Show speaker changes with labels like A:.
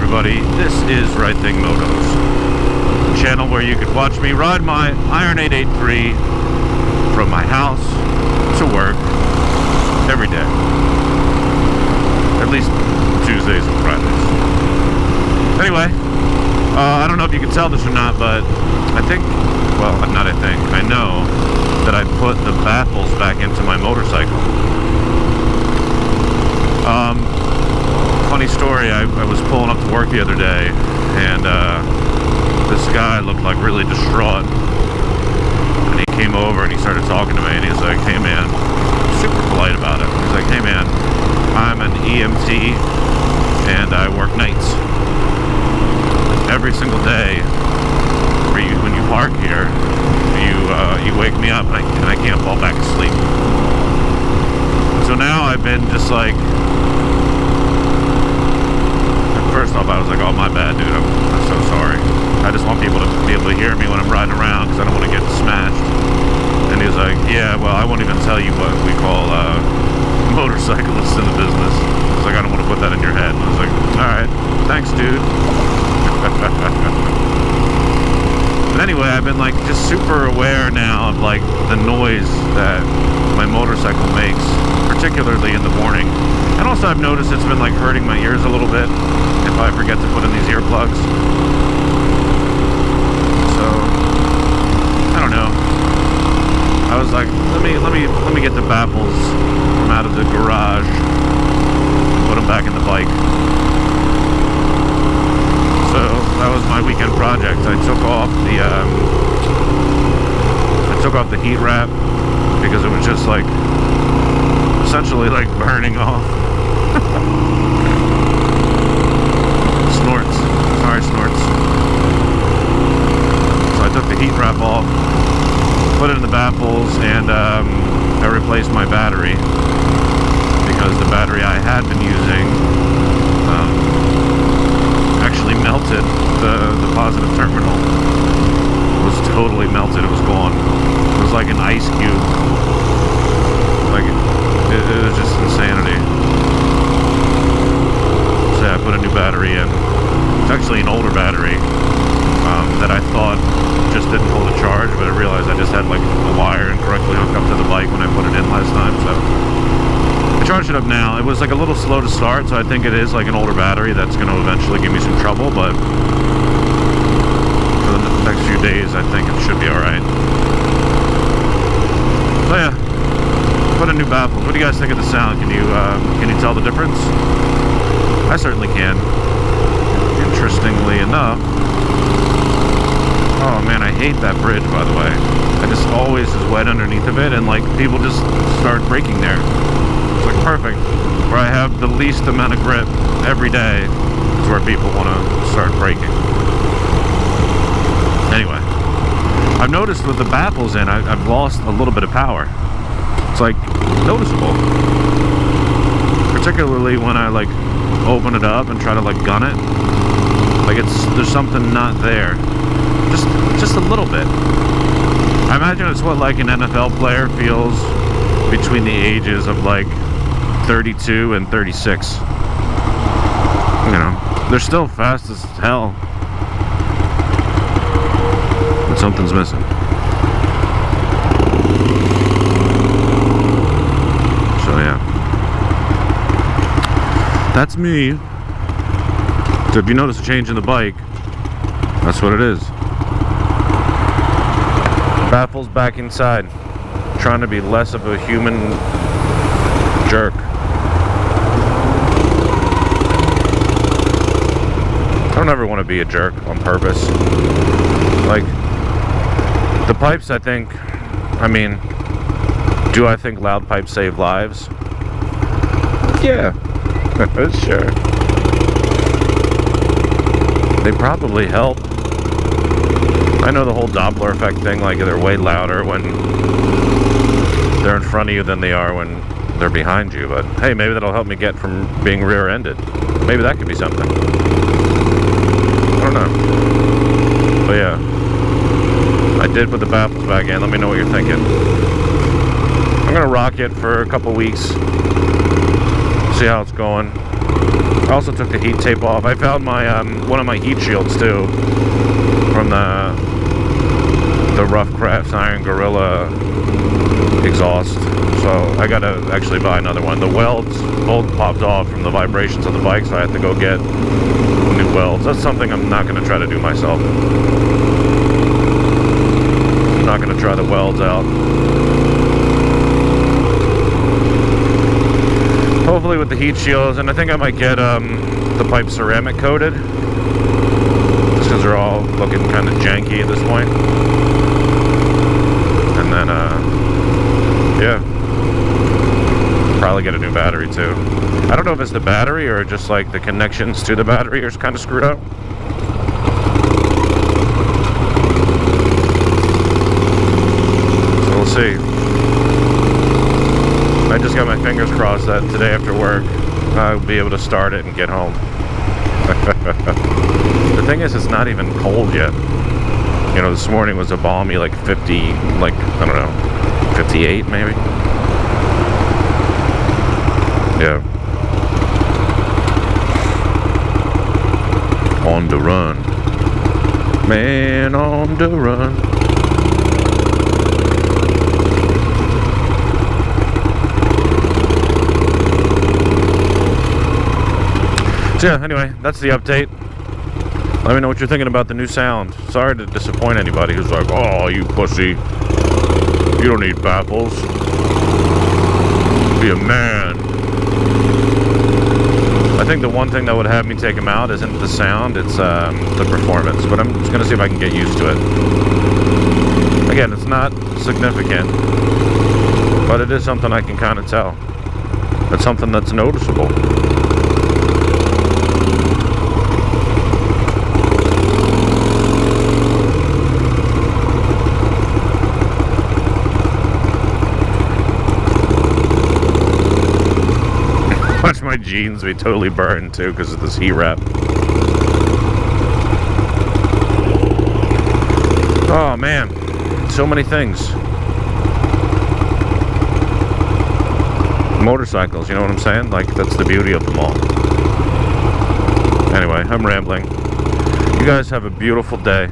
A: everybody, this is Reinstalling Motos, the channel where you could watch me ride my Iron 883 from my house to work every day, at least Tuesdays and Fridays. Anyway, I don't know if you can tell this or not, but I think, well, not I think, I know that I put the baffles back into my motorcycle. Funny story, I was pulling up to work the other day, and this guy looked like really distraught, and he came over and he started talking to me, and he's like, hey man, super polite about it. He's like, hey man, I'm an EMT and I work nights. Every single day when you park here, you wake me up and I can't fall back asleep. So now I've been just like, first off, I was like, oh, my bad, dude, I'm so sorry. I just want people to be able to hear me when I'm riding around because I don't want to get smashed. And he was like, yeah, well, I won't even tell you what we call motorcyclists in the business. I was like, I don't want to put that in your head. And I was like, all right, thanks, dude. But anyway, I've been like just super aware now of like the noise that my motorcycle makes, particularly in the morning. And also I've noticed it's been like hurting my ears a little bit if I forget to put in these earplugs. So I don't know. I was like, let me get the baffles from out of the garage and put them back in the bike. So that was my weekend project. I took off the heat wrap because it was just like essentially like burning off. Snorts. Sorry, snorts. So I took the heat wrap off, put it in the baffles, and I replaced my battery because the battery I had been using actually melted. The positive terminal was totally melted. It was gone. It was like an ice cube. Like it was just insanity. So yeah, I put a new battery in. It's actually an older battery that I thought just didn't hold a charge, but I realized I just had like a wire incorrectly hooked up to the bike when I put it in last time. So I charged it up now. It was like a little slow to start, so I think it is like an older battery that's going to eventually give me some trouble, but for the next few days I think it should be alright. So yeah, put a new baffles. What do you guys think of the sound? Can you tell the difference? I certainly can. Interestingly enough, oh man, I hate that bridge, by the way. I just always is wet underneath of it, and like people just start braking there. It's like perfect. Where I have the least amount of grip every day is where people want to start braking. Anyway, I've noticed with the baffles in, I've lost a little bit of power. It's like noticeable, particularly when I like open it up and try to like gun it. Like there's something not there, just a little bit. I imagine it's what like an NFL player feels between the ages of like 32 and 36. You know, they're still fast as hell, but something's missing. So yeah, that's me. So if you notice a change in the bike, that's what it is. Baffles back inside, trying to be less of a human jerk. I don't ever want to be a jerk on purpose. Like, the pipes, I think, I mean, do I think loud pipes save lives? Yeah, sure. They probably help. I know the whole Doppler effect thing, like they're way louder when they're in front of you than they are when they're behind you, but hey, maybe that'll help me get from being rear-ended. Maybe that could be something. I don't know. But yeah, I did put the baffles back in. Let me know what you're thinking. I'm gonna rock it for a couple weeks, see how it's going. I also took the heat tape off. I found my one of my heat shields too from the Rough Crafts Iron Guerrilla exhaust. So I gotta actually buy another one. The welds both popped off from the vibrations of the bike, so I had to go get new welds. That's something I'm not gonna try to do myself. I'm not gonna try the welds out. Hopefully with the heat shields, and I think I might get the pipe ceramic coated, just because they're all looking kind of janky at this point. And then, yeah, probably get a new battery too. I don't know if it's the battery or just like the connections to the battery are kind of screwed up. So we'll see. I just got my fingers crossed that today after work I'll be able to start it and get home. The thing is, it's not even cold yet. You know, this morning was a balmy like 50, like, I don't know, 58 maybe? Yeah. On the run. Man on the run. So yeah, anyway, that's the update. Let me know what you're thinking about the new sound. Sorry to disappoint anybody who's like, oh, you pussy. You don't need baffles. Be a man. I think the one thing that would have me take them out isn't the sound, it's the performance. But I'm just going to see if I can get used to it. Again, it's not significant, but it is something I can kind of tell. It's something that's noticeable. Watch my jeans be totally burned too because of this heat wrap. Oh man, so many things. Motorcycles, you know what I'm saying? Like, that's the beauty of them all. Anyway, I'm rambling. You guys have a beautiful day.